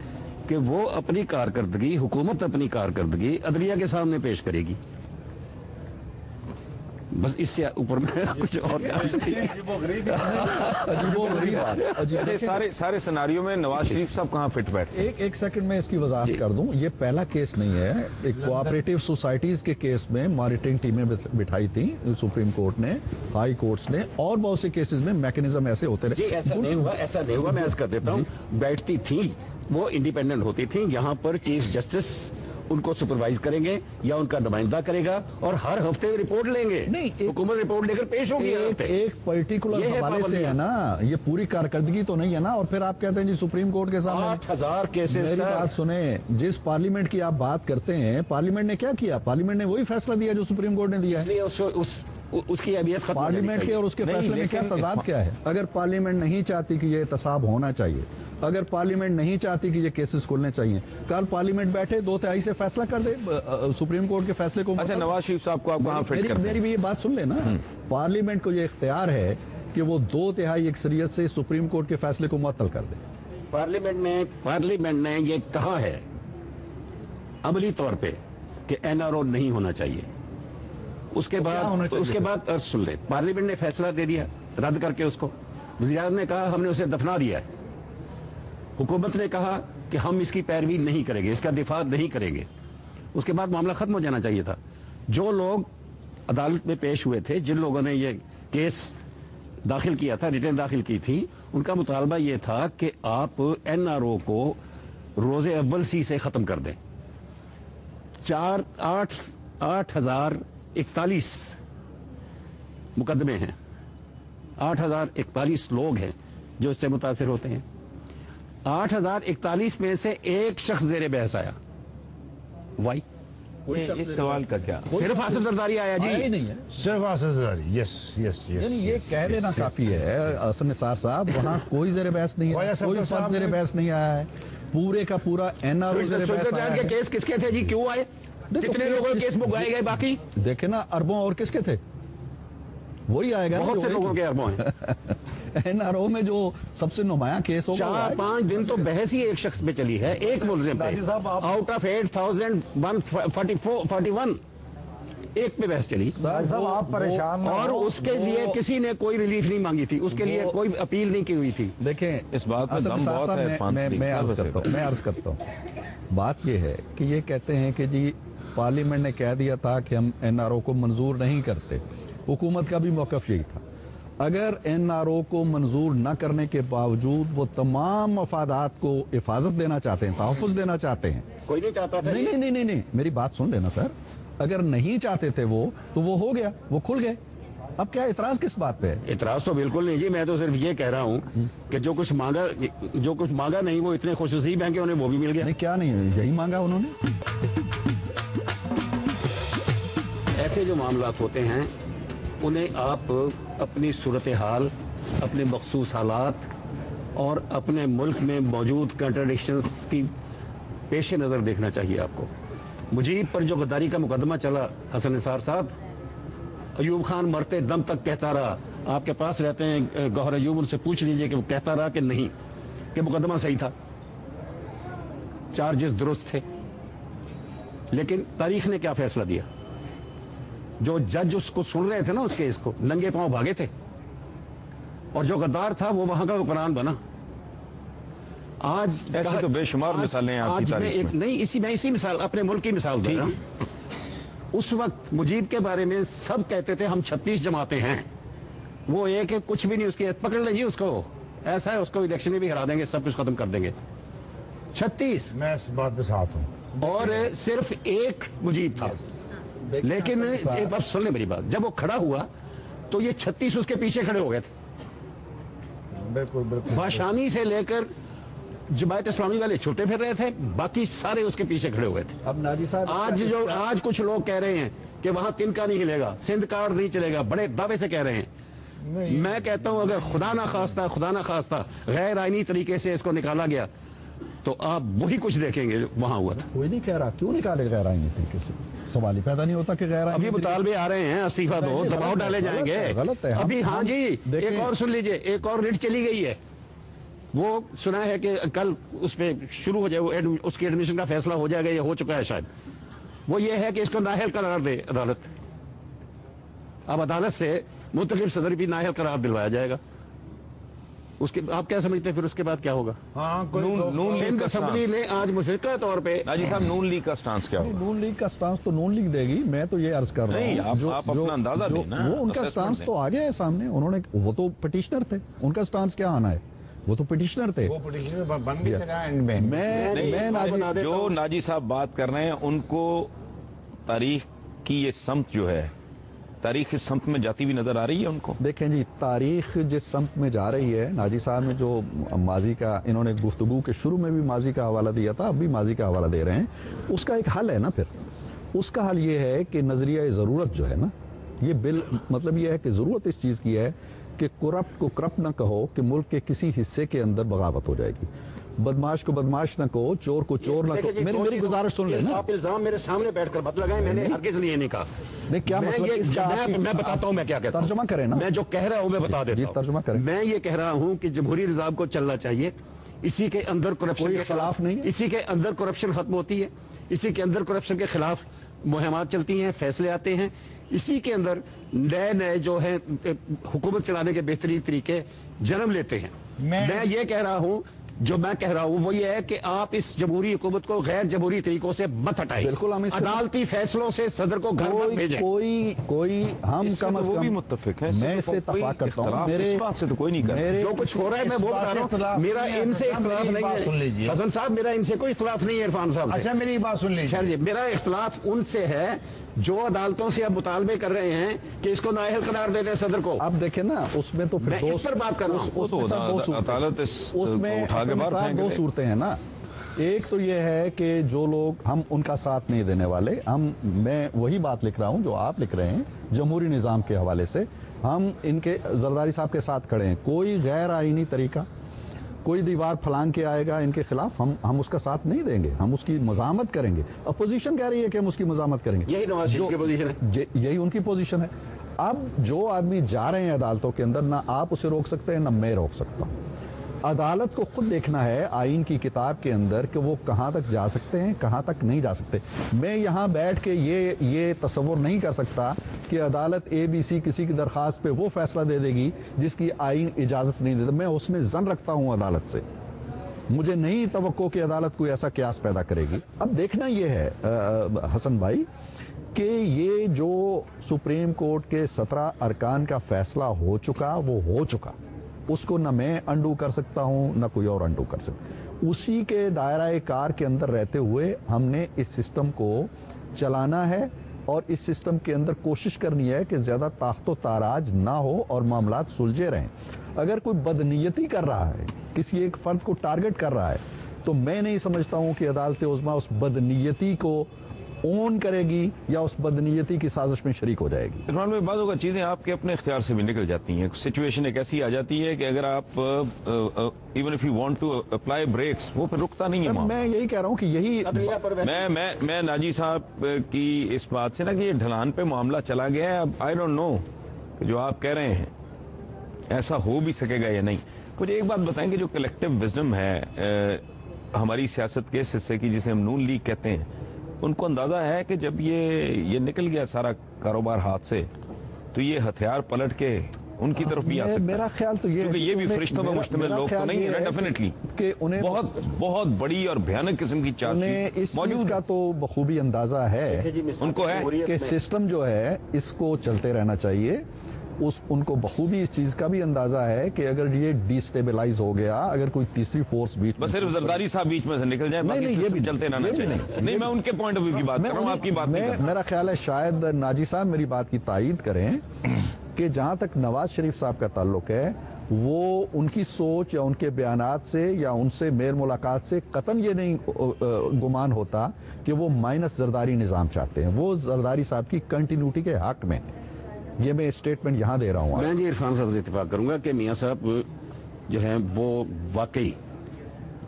कि वो अपनी कारकर्दगी, हुकूमत अपनी कारकर्दगी अदलिया के सामने पेश करेगी। बस इससे ऊपर में कुछ और अच्छा, सारे सिनारियों में नवाज शरीफ साहब कहाँ फिट बैठे? एक सेकंड में इसकी वजाहत कर दूं, ये पहला केस नहीं है। एक कोऑपरेटिव सोसाइटीज के केस में मॉनिटरिंग टीमें बिठाई थी सुप्रीम कोर्ट ने, हाई कोर्ट्स ने, और बहुत से केसेस में मैकेनिज्म ऐसे होते रहे। जी ऐसा नहीं हुआ, मैं अर्ज कर देता हूँ, बैठती थी वो इंडिपेंडेंट होती थी। यहाँ पर चीफ जस्टिस उनको सुपरवाइज करेंगे या उनका नुमाइंदा करेगा और हर हफ्ते रिपोर्ट लेंगे। नहीं, हुकूमत रिपोर्ट लेकर पेश होगी। एक पर्टिकुलर हवाले से है ना, ये पूरी कारकर्दगी तो नहीं है ना। और फिर आप कहते हैं जी सुप्रीम कोर्ट के सामने 8,000 केसेस। मेरी बात सुने, जिस पार्लियामेंट की आप बात करते हैं, पार्लियामेंट ने क्या किया? पार्लियामेंट ने वही फैसला दिया जो सुप्रीम कोर्ट ने दिया है। इसलिए उसकी अहमियत खत्म पार्लियामेंट के और उसके फैसले में क्या तजाद क्या है? अगर पार्लियामेंट नहीं चाहती कि ये एहतसाब होना चाहिए, अगर पार्लियामेंट नहीं चाहती कि ये केसेस खुलने चाहिए, कल पार्लियामेंट बैठे 2/3 से फैसला कर दे सुप्रीम कोर्ट के फैसले को। अच्छा, नवाज शरीफ साहब को आप कहाँ फिट करते हैं? मेरी भी ये बात सुन लेना, पार्लियामेंट को ये इख्तियार है कि वो 2/3 अक्सरियत से सुप्रीम कोर्ट के फैसले को मुअत्तल कर दे। पार्लियामेंट ने ये कहा है अमली तौर पे कि एनआरओ नहीं होना चाहिए। उसके बाद सुन ले, पार्लियामेंट ने फैसला दे दिया रद्द करके उसको। वज़ीर-ए-आज़म ने कहा हमने उसे दफना दिया है। हुकूमत ने कहा कि हम इसकी पैरवी नहीं करेंगे, इसका दिफा नहीं करेंगे। उसके बाद मामला खत्म हो जाना चाहिए था। जो लोग अदालत में पेश हुए थे, जिन लोगों ने ये केस दाखिल किया था, रिटर्न दाखिल की थी, उनका मुतालबा ये था कि आप एनआरओ को रोज़े अव्वल सी से ख़त्म कर दें। 8,041 मुकदमे हैं, 8,041 लोग हैं जो इससे मुतासिर होते हैं। 8,041 में से एक शख्स ज़ेरे बहस आया। वाई? इस सवाल का क्या? सिर्फ आसिफ जरदारी आया जी। ही नहीं है, सिर्फ Asif Zardari. Yes yes yes. यानी ये कह देना काफी है हसन निसार साहब, वहाँ कोई ज़ेरे बहस नहीं है, कोई फर्द ज़ेरे बहस नहीं आया है। पूरे का पूरा एनआरओ ज़ेरे बहस आया है। केस किसके थे जी? क्यों आए? कितने लोगों के केस बुकवाए गए? बाकी देखे ना, अरबों और किसके थे? वही आएगा। बहुत से लोगों के अरबों हैं। एनआरओ में जो सबसे नुमायां केस होगा, 4-5 दिन तो बहस ही एक शख्स पे चली है, एक मुल्जिम पे। आउट ऑफ 8,141 एक पे बहस चली। साहब आप परेशान ना और हो। उसके लिए किसी ने कोई रिलीफ नहीं मांगी थी, उसके लिए कोई अपील नहीं की हुई थी। देखें इस बात में दम बहुत है। मैं अर्ज करता हूँ, बात ये है कि ये कहते हैं कि जी पार्लियामेंट ने कह दिया था कि हम एनआरओ को मंजूर नहीं करते। हुकूमत का भी मौक़िफ़ यही था। अगर एनआरओ को मंजूर न करने के बावजूद वो तमाम मफादात को हिफाजत देना चाहते हैं, तहफ़्फ़ुज़ देना चाहते हैं। कोई नहीं चाहता था। नहीं, मेरी बात सुन लेना सर। अगर नहीं चाहते थे वो, तो वो हो गया, वो खुल गए। अब क्या इतराज किस बात पे है? इतराज तो बिल्कुल नहीं जी, मैं तो सिर्फ ये कह रहा हूँ कि जो कुछ मांगा नहीं, वो इतने खुशनसीब हैं कि उन्हें वो भी मिल गया। नहीं, क्या नहीं, यही मांगा उन्होंने। ऐसे जो मामलात होते हैं उन्हें आप अपनी सूरत हाल, अपने मखसूस हालात और अपने मुल्क में मौजूद कंट्राडिक्शंस की पेश नज़र देखना चाहिए आपको। मुजीब पर जो गद्दारी का मुकदमा चला, हसन निसार साहब, अयूब खान मरते दम तक कहता रहा, आपके पास रहते हैं गौहर अयूब, उनसे पूछ लीजिए कि वो कहता रहा कि नहीं, कि मुकदमा सही था, चार्जेस दुरुस्त थे। लेकिन तारीख ने क्या फैसला दिया? जो जज उसको सुन रहे थे ना, उस केस को, नंगे पांव भागे थे, और जो गद्दार था वो वहां का हुक्मरान बना। आज ऐसी तो बेशुमार मिसालें हैं आपकी तारीख में। मैं इसी मिसाल, अपने मुल्क की मिसाल दे रहा हूं। उस वक्त मुजीब के बारे में सब कहते थे हम 36 जमाते हैं, वो एक कुछ भी नहीं, उसकी पकड़ लीजिए उसको, ऐसा है, उसको इलेक्शन में भी हरा देंगे, सब कुछ खत्म कर देंगे। 36। मैं इस बात पे साथ हूं। और सिर्फ एक मुजीब था। लेकिन अब सुन ले मेरी बात, जब वो खड़ा हुआ तो ये 36 उसके पीछे खड़े हो गए थे। बिल्कुल बिल्कुल। भाषानी से लेकर जमायत इस्लामी वाले छुट्टे फिर रहे थे, बाकी सारे उसके पीछे खड़े हुए थे। अब नाजी साहब, आज कुछ लोग कह रहे हैं कि वहां तिनका नहीं हिलेगा, सिंध कार्ड नहीं चलेगा, बड़े दावे से कह रहे हैं। मैं कहता हूं अगर खुदा ना खास्ता गैर आईनी तरीके से इसको निकाला गया तो आप वही कुछ देखेंगे जो वहां हुआ था। कोई नहीं कह रहा, क्यों निकाले गैर आईनी तरीके से? सवाल ही पैदा नहीं होता कि गैर अभी मुतालबे आ रहे हैं, इस्तीफा दो, दबाव डाले जाएंगे। गलत है। अभी हाँ जी, एक और सुन लीजिए, एक और रिट चली गई है, वो सुना है कि कल उस पर शुरू हो जाए, उसकी एडमिशन का फैसला हो जाएगा, ये हो चुका है शायद। वो ये है कि इसको नाअहल करार दे अदालत। अब अदालत से मुंतखब सदर भी नाअहल करार दिलवाया जाएगा। उसके आप क्या समझते हैं फिर उसके बाद क्या होगा? नून लीग सिंध का असेंबली स्टांस, ने आज मुशतरका तौर पे नाजी साहब नून लीग का स्टांस क्या होगा? नून लीग का स्टांस तो नून लीग देगी। मैं तो ये अर्ज कर रहा नहीं, हूँ आप अपना अंदाजा दें ना, वो उनका assessment स्टांस दें। तो आ गया है सामने। उन्होंने, वो तो पिटिशनर थे, उनका स्टांस क्या आना है? वो तो पिटिशनर थे। वो पिटिशनर बन भी चला एंड में। मैं नाजी, जो नाजी साहब बात कर रहे हैं उनको तारीख की ये समत जो है, तारीख इस समत में जाती हुई नजर आ रही है उनको? देखें जी, तारीख जिस समत में जा रही है, नाजी साहब ने जो माजी का, इन्होंने गुफ्तगू के शुरू में भी माजी का हवाला दिया था, अब भी माजी का हवाला दे रहे हैं, उसका एक हल है ना। फिर उसका हल ये है कि नजरिया ज़रूरत जो है ना, ये बिल मतलब ये है कि ज़रूरत इस चीज़ की है कि करप्ट को करप्ट ना कहो कि मुल्क के किसी हिस्से के अंदर बगावत हो जाएगी, बदमाश को बदमाश ना कहो, चोर को चोर ना कहो। मेरी गुजारिश सुन लेना। आप इल्जाम मेरे सामने बैठकर मत लगाएं, मैंने हरगिज़ नहीं नहीं कहा। नहीं, क्या मतलब इसका? मैं बताता हूं मैं क्या कहता हूं। तर्जुमा करें ना। मैं जो कह रहा हूं मैं बता देता हूं। तर्जुमा करें। मैं ये कह रहा हूं कि जमहूरी निज़ाम को चलना चाहिए, इसी के अंदर करप्शन कोई के खिलाफ नहीं है। इसी के अंदर करप्शन खत्म होती है, इसी के अंदर करप्शन के खिलाफ मुहिमात चलती हैं, फैसले आते हैं, इसी के अंदर नए नए जो है हुकूमत चलाने के बेहतरीन तरीके जन्म लेते हैं। मैं ये कह रहा हूं, जो मैं कह रहा हूं वो ये है कि आप इस जमहूरी हुकूमत को गैर जमहूरी तरीकों से मत हटाइए। बिल्कुल, हम अदालती फैसलों से सदर को घर मत भेजें। कोई हम इससे कम तो अज वो कम भी मुत्तफिक है, मैं इससे इत्तफाक करता हूँ। इस बात से तो कोई नहीं कर। जो कुछ हो रहा है मैं वो बता रहा हूँ, मेरा इनसे इख्तिलाफ नहीं है हसन साहब, मेरा इनसे कोई इख्तिलाफ नहीं है इरफान साहब। अच्छा मेरी बात सुन लीजिए। अच्छा जी, मेरा इख्तिलाफ उनसे है जो अदालतों से अब मुतालबे कर रहे हैं कि इसको नाअहल करार दे दें सदर को। अब देखें ना, उसमें तो फिर मैं इस पर बात कर रहा हूँ। अदालत उसमें उठा के बाहर दो सूरतें हैं ना। एक तो ये है कि जो लोग, हम उनका साथ नहीं देने वाले, मैं वही बात लिख रहा हूँ जो आप लिख रहे हैं जमहूरी निज़ाम के हवाले से। हम इनके जरदारी साहब के साथ खड़े हैं। कोई गैर आईनी तरीका, कोई दीवार फलांग के आएगा इनके खिलाफ, हम उसका साथ नहीं देंगे, हम उसकी मज़ामत करेंगे। अपोजिशन कह रही है कि हम उसकी मज़ामत करेंगे, यही नवाज शरीफ की पोजीशन है, यही उनकी पोजीशन है। अब जो आदमी जा रहे हैं अदालतों के अंदर, ना आप उसे रोक सकते हैं ना मैं रोक सकता हूँ। अदालत को खुद देखना है आइन की किताब के अंदर कि वो कहाँ तक जा सकते हैं, कहाँ तक नहीं जा सकते। मैं यहाँ बैठ के ये तसव्वुर नहीं कर सकता कि अदालत ABC किसी की दरख्वास्त पे वो फैसला दे देगी जिसकी आइन इजाज़त नहीं देता। मैं उसमें ज़न रखता हूँ अदालत से, मुझे नहीं तवक्को कि अदालत कोई ऐसा क्यास पैदा करेगी। अब देखना ये है हसन भाई कि ये जो सुप्रीम कोर्ट के 17 अरकान का फैसला हो चुका, वो हो चुका, उसको ना मैं अंडू कर सकता हूं ना कोई और अंडू कर सकता। उसी के दायरा कार के अंदर रहते हुए हमने इस सिस्टम को चलाना है और इस सिस्टम के अंदर कोशिश करनी है कि ज्यादा ताख्तो ताराज ना हो और मामलात सुलझे रहें। अगर कोई बदनीयती कर रहा है, किसी एक फर्द को टारगेट कर रहा है, तो मैं नहीं समझता हूं कि अदालत उज़्मा उस बदनीयती को ओन करेगी या उस बदनीयती की साजिश में शरीक हो जाएगी। इरफान भाई, बाज़ औक़ात चीज़ें आपके अपने इख्तियार से भी निकल जाती हैं। सिचुएशन एक ऐसी आ जाती है कि अगर आप even if you want to apply brakes, वो फिर रुकता नहीं है। मैं यही कह रहा हूँ कि यही मैं नाजी साहब की इस बात से ना कि ये ढलान पे मामला चला गया है, अब आई डोंट नो कि जो आप कह रहे हैं ऐसा हो भी सकेगा या नहीं। मुझे एक बात बताएं कि जो कलेक्टिव विजडम है हमारी सियासत के इस हिस्से की, जिसे हम नून लीग कहते हैं, उनको अंदाजा है कि जब ये निकल गया सारा कारोबार हाथ से, तो ये हथियार पलट के उनकी तरफ भी आ सकता है। मेरा ख्याल तो ये, क्योंकि ये भी फरिश्तों में मुश्तमिल लोग तो नहीं है डेफिनेटली, कि उन्हें बहुत बड़ी और भयानक किस्म की चार्जशीट इस चीज का तो बखूबी अंदाजा है, उनको है कि सिस्टम जो है इसको चलते रहना चाहिए। उनको बखूबी इस चीज का भी अंदाजा है कि अगर ये डिस्टेबलाइज हो गया, अगर कोई तीसरी फोर्स बीच में, बस सिर्फ जरदारी साहब बीच में से निकल जाए, बाकी नहीं, ये भी चलते रहना चाहिए। नहीं, मैं उनके पॉइंट ऑफ व्यू की बात कर रहा हूँ, आपकी बात नहीं कर रहा। मेरा ख्याल है शायद नाजी साहब मेरी बात की तायीद करें कि जहां तक नवाज शरीफ साहब का ताल्लुक है, वो उनकी सोच या उनके बयानात से या उनसे मेल मुलाकात से कतन ये नहीं गुमान होता कि वो माइनस जरदारी निज़ाम चाहते हैं। वो जरदारी साहब की कंटिन्यूटी के हक में, ये मैं स्टेटमेंट यहां दे रहा हूं। मैं जी इरफान साहब से इत्तेफाक करूंगा कि मियां साहब जो हैं वो वाकई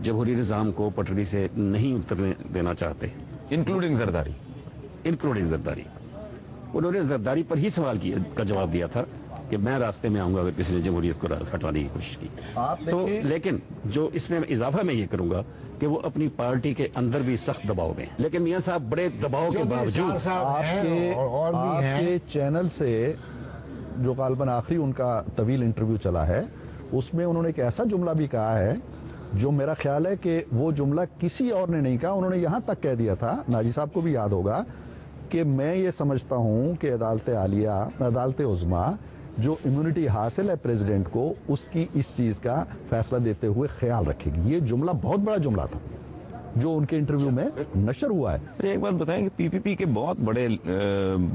जमहूरी निज़ाम को पटरी से नहीं उतरने देना चाहते, इंक्लूडिंग जरदारी। उन्होंने जरदारी पर ही सवाल का जवाब दिया था कि मैं रास्ते में आऊंगा अगर किसी ने जमहूरियत को हटाने की कोशिश की तो। लेकिन जो इसमें इजाफा मैं ये करूंगा कि वो अपनी पार्टी के अंदर भी सख्त दबाव में, लेकिन मियां साहब बड़े दबाव के बावजूद आपके चैनल से جو غالباً آخری ان کا طویل انٹرویو چلا ہے اس میں انہوں نے ایک ایسا جملہ بھی کہا ہے جو میرا خیال ہے کہ وہ جملہ کسی اور نے نہیں کہا. انہوں نے یہاں تک کہہ دیا تھا, ناجی صاحب کو بھی یاد ہوگا, کہ میں یہ سمجھتا ہوں کہ عدالت عالیہ, عدالت عظمیٰ جو امیونٹی حاصل ہے پریزیڈنٹ کو, اس کی اس چیز کا فیصلہ دیتے ہوئے خیال رکھے گی. یہ جملہ بہت بڑا جملہ تھا جو ان کے انٹرویو میں نشر ہوا ہے. ایک بات بتائیں کہ پی پی پی کے بہت بڑے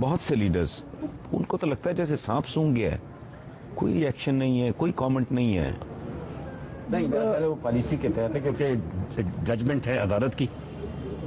بہت سے لیڈرز, ان کو تو لگتا ہے جیسے سانپ سونگ گیا ہے, کوئی ری ایکشن نہیں ہے, کوئی کامنٹ نہیں ہے. نہیں, وہ پالیسی کے تحت ہے کیونکہ ججمنٹ ہے عدالت کی,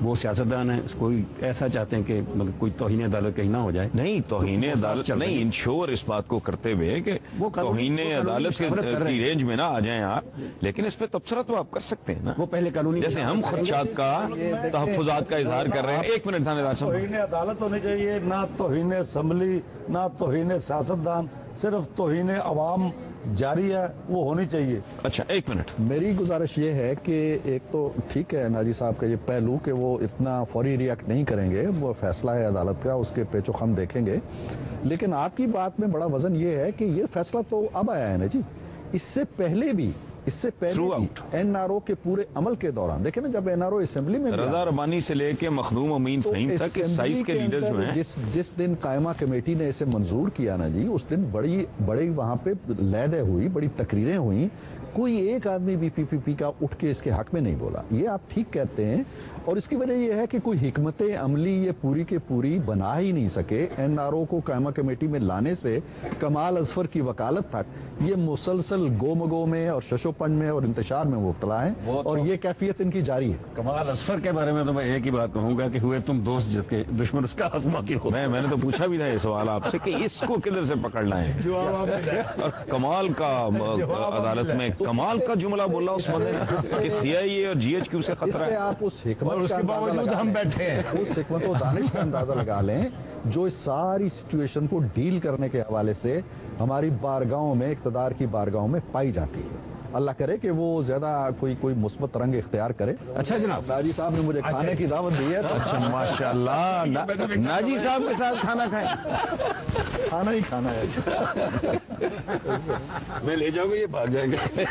وہ سیاستدان ہیں, کوئی ایسا چاہتے ہیں کہ مطلب کوئی توہین عدالت کہیں نہ ہو جائے. نہیں, توہین عدالت نہیں, انشور اس بات کو کرتے ہوئے کہ توہین عدالت کی رینج میں نہ آ جائیں آپ, لیکن اس پہ تبصرہ تو آپ کر سکتے ہیں نا. وہ پہلے قانونی, جیسے ہم خدشات کا, تحفظات کا اظہار کر رہے ہیں. ایک منٹ تھانیدار صاحب, توہین عدالت ہونی چاہیے, نہ توہین اسمبلی, نہ توہین سیاستدان, صرف توہین عوام جاری ہے, وہ ہونی چاہیے. اچھا ایک منٹ, میری گزارش یہ ہے کہ ایک تو ٹھیک ہے ناجی صاحب کا یہ پہلو کہ وہ اتنا فوری ریئیکٹ نہیں کریں گے, وہ فیصلہ ہے عدالت کا, اس کے پیچ و خم دیکھیں گے. لیکن آپ کی بات میں بڑا وزن یہ ہے کہ یہ فیصلہ تو اب آیا ہے نا جی, اس سے پہلے بھی این آر او کے پورے عمل کے دوران دیکھیں نا, جب این آر او اسمبلی میں رضا ربانی سے لے کے مخدوم امین فہیم تک اس سائز کے لیڈرز جو ہیں, جس دن قائمہ کمیٹی نے اسے منظور کیا نا جی, اس دن بڑی وہاں پہ لیدے ہوئی, بڑی تقریریں ہوئیں, کوئی ایک آدمی بھی پی پی پی کا اٹھ کے اس کے حق میں نہیں بولا. یہ آپ ٹھیک کہتے ہیں, اور اس کی وجہ یہ ہے کہ کوئی حکمت عملی یہ پوری کے پوری بنا ہی نہیں سکے. این آر او کو قائمہ کمیٹی میں لانے سے کمال اظفر کی وکالت تک یہ مسلسل گو مگو میں اور ششو پنج میں اور انتشار میں مبتلا ہیں, اور یہ کیفیت ان کی جاری ہے. کمال اظفر کے بارے میں تو میں ایک ہی بات کہوں گا کہ ہوئے تم دوست جس کے دشمن اس کا ہسما کی ہو. میں نے تو پوچھا بھی تھا یہ سوال آپ سے کہ اس کو کدھر سے پکڑنا ہے. اور کمال کا عدالت میں کمال کا جملہ بولا اس بندے نے کہ سی آئی اے اور جی ایچ کیو سے خطرہ ہے. آپ اس حکمت کا باوجود ہم بیٹھے ہیں, اس حکمت و دانش کا اندازہ لگا لیں جو اس ساری سچویشن کو ڈیل کرنے کے حوالے سے ہماری بارگاہوں میں, اقتدار کی بارگاہوں میں پائی جاتی ہے. اللہ کرے کہ وہ زیادہ کوئی مثبت رنگ اختیار کرے. اچھا جناب, ناجی صاحب نے مجھے کھانے کی دعوت دی ہے. اچھا ماشاءاللہ, ناجی صاحب کے ساتھ کھانا کھائیں, کھانا ہی کھانا ہے. میں لے جاؤں گا, یہ بھاگ جائیں گے.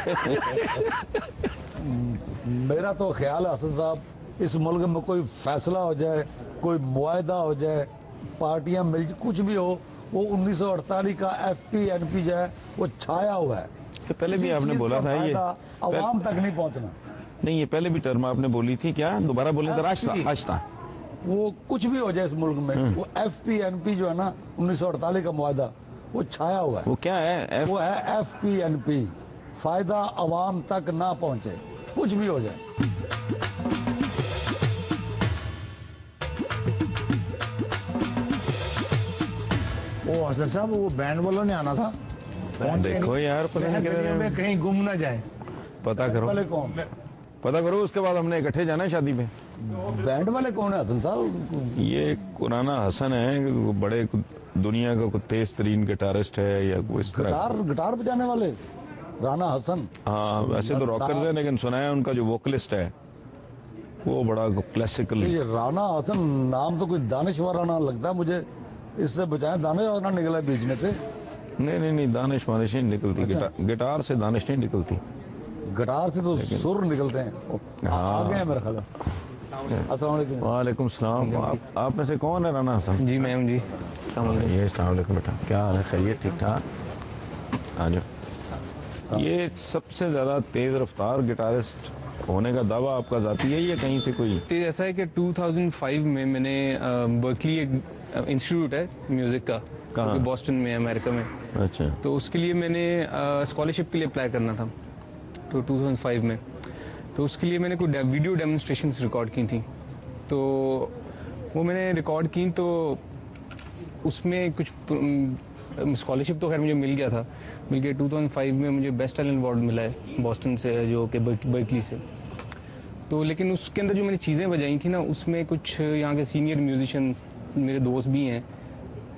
میرا تو خیال ہے حسن صاحب, اس ملک میں کوئی فیصلہ ہو جائے, کوئی معاہدہ ہو جائے, پارٹیاں مل کچھ بھی ہو, وہ 1948 کا ایف پی این پی جو ہے وہ چھایا ہوا ہے. پہلے بھی آپ نے بولا تھا یہ عوام تک نہیں پہنچنا. نہیں, یہ پہلے بھی ٹرم آپ نے بولی تھی, کیا دوبارہ بولیں تو آہستہ. وہ کچھ بھی ہو جائے اس ملک میں, وہ ایف پی این پی جو ہے نا 1948 کا معاہدہ, وہ چھایا ہوا ہے. وہ کیا ہے؟ وہ ہے ایف پی این پی, فائدہ عوام تک نہ پہنچے, کچھ بھی ہو جائے. وہ حسن صاحب, وہ بینڈ والوں نے آنا تھا, دیکھو یار, پتہ نہیں کدھر میں کہیں گم نہ جائیں. پتا کرو, اس کے بعد ہم نے اکٹھے جانا ہے شادی پہ. بینڈ والے کون ہیں حسن صاحب؟ یہ قرآن حسن ہے, بڑے دنیا کا کوئی تیز ترین گٹارسٹ ہے یا کوئی اس طرح. گٹار بجانے والے رانا حسن. ہاں, ویسے تو راکرز ہیں, لیکن سنا ہے ان کا جو ووکلسٹ ہے وہ بڑا کلاسیکل. یہ رانا حسن نام تو کوئی دانشورانہ لگتا ہے مجھے, اس سے بچائیں, دانشورانہ نکلا بیچ میں سے. نہیں, دانش مانش نہیں نکلتی. گٹار سے دانش نہیں نکلتی, گٹار سے تو سر نکلتے ہیں. آگے ہیں میرا خیال. السلام علیکم. وعلیکم السلام. آپ میں سے کون ہے رانا حسن؟ جی میں ہوں. جی السلام علیکم بیٹا, کیا حال ہے؟ خیریت؟ ٹھیک ٹھاک. آ جاؤ. یہ سب سے زیادہ تیز رفتار گٹارسٹ ہونے کا دعویٰ آپ کا ذاتی ہے یا کہیں سے کوئی؟ ایسا ہے کہ 2005 میں میں نے برکلی ایک انسٹیٹیوٹ ہے میوزک کا, بوسٹن میں, امریکہ میں. اچھا. تو اس کے لیے میں نے اسکالرشپ کے لیے اپلائی کرنا تھا, تو 2005 میں. تو اس کے لیے میں نے کوئی ویڈیو ڈیمونسٹریشنز ریکارڈ کی تھیں, تو وہ میں نے ریکارڈ کی. تو اس میں کچھ اسکالرشپ تو خیر مجھے مل گیا تھا, 2005 میں مجھے بیسٹ ٹیلنٹ ایوارڈ ملا ہے بوسٹن سے, جو کہ برکلی سے. تو لیکن اس کے اندر جو میں نے چیزیں بجائی تھیں نا, اس میں کچھ یہاں کے سینئر میوزیشین میرے دوست بھی ہیں,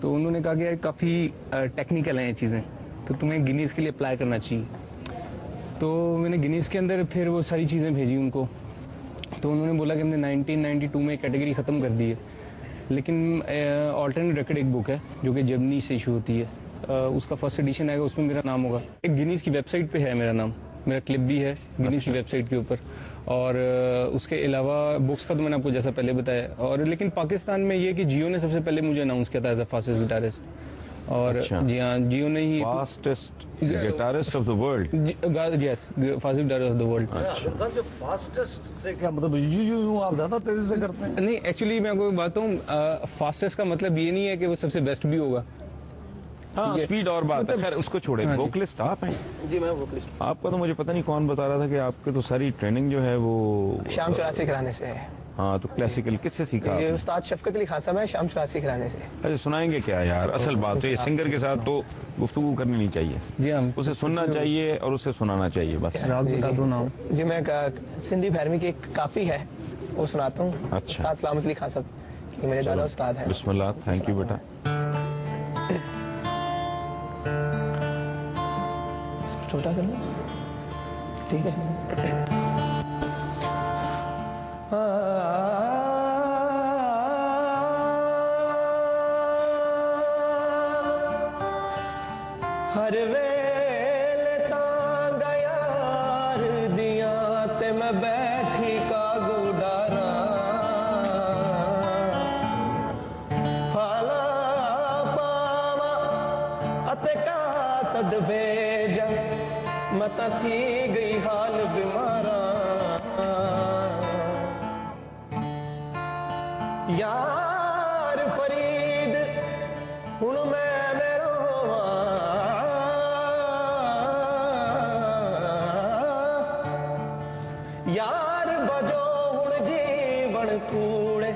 تو انہوں نے کہا کہ کافی ٹیکنیکل ہیں یہ چیزیں, تو تمہیں گنیز کے لیے اپلائی کرنا چاہیے. تو میں نے گنیز کے اندر پھر وہ ساری چیزیں بھیجی ان کو, تو انہوں نے بولا کہ ہم نے 1992 میں کیٹیگری ختم کر دی ہے, لیکن آلٹرنیٹ ریکارڈ ایک بک ہے جو کہ جرمنی سے ایشو ہوتی ہے, उसका फर्स्ट एडिशन आएगा, उसमें मेरा नाम होगा। एक गिनीज की वेबसाइट पे है मेरा नाम, मेरा क्लिप भी है गिनीज की वेबसाइट के ऊपर। और उसके अलावा बुक्स का तो मैंने आपको जैसा पहले बताया। और लेकिन पाकिस्तान में ये कि जियो ने सबसे पहले मुझे अनाउंस किया था एज अ फास्टेस्ट गिटारिस्ट। और जी हाँ, जियो ने ही fastest guitarist of the world. Yes, fastest guitarist of the world. साहब जो फास्टेस्ट से क्या मतलब, यूं आप ज्यादा तेजी से करते हैं? नहीं, एक्चुअली मैं आपको बात हूँ, फास्टेस्ट का मतलब ये नहीं है कि वो सबसे बेस्ट भी होगा। हाँ, स्पीड और बात है, खैर उसको छोड़े। हाँ जी। वोकलिस्ट आप हैं? जी मैं वोकलिस्ट। आपका तो मुझे पता नहीं कौन बता रहा था कि आपके तो सारी ट्रेनिंग जो है वो शाम 84 कराने से है। हाँ, तो क्लासिकल किससे सीखा ये आपने? उस्ताद शफकत अली खान साहब है, शाम 84 कराने से। अच्छा, सुनाएंगे क्या यार? असल बात तो ये सिंगर के साथ तो गुफ्तगू करनी नहीं चाहिए, जी हाँ, उसे सुनना चाहिए और उसे सुनाना चाहिए बस। राग बता दो नाम। जी मैं सिंधी भैरवी की एक काफी है वो सुनाता हूँ। अच्छा। उस्ताद सलामत अली खान साहब कि मेरे दादा उस्ताद है। बिस्मिल्लाह, थैंक यू बेटा। छोटा कर लो, ठीक है। हर वेले तांगा यार दिया ते मैं बैठी का गुडारा फाला पावा अते का सद भेजा मता थी गई हाल बीमारा यार फरीद हुन मैं मेरो यार बजो हुन जीवन कूड़े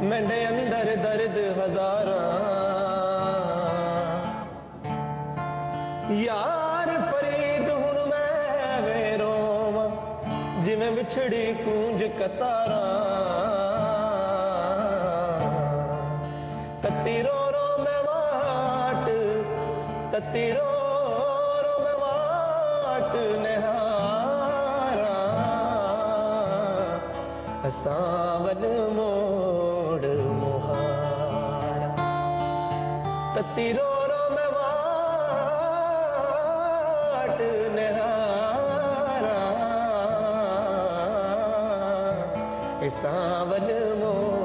मेरे अंदर दर्द हजारा यार फरीद हुन मैं मेरो जिवें विछड़ी कूंज कतारा तत्ती रो रो मैं वाट तत्ती रो रो मैं वाट निहारा सावन मोड़ मुहारा तत्ती रो रो मैं वाट निहारा सावन मोड़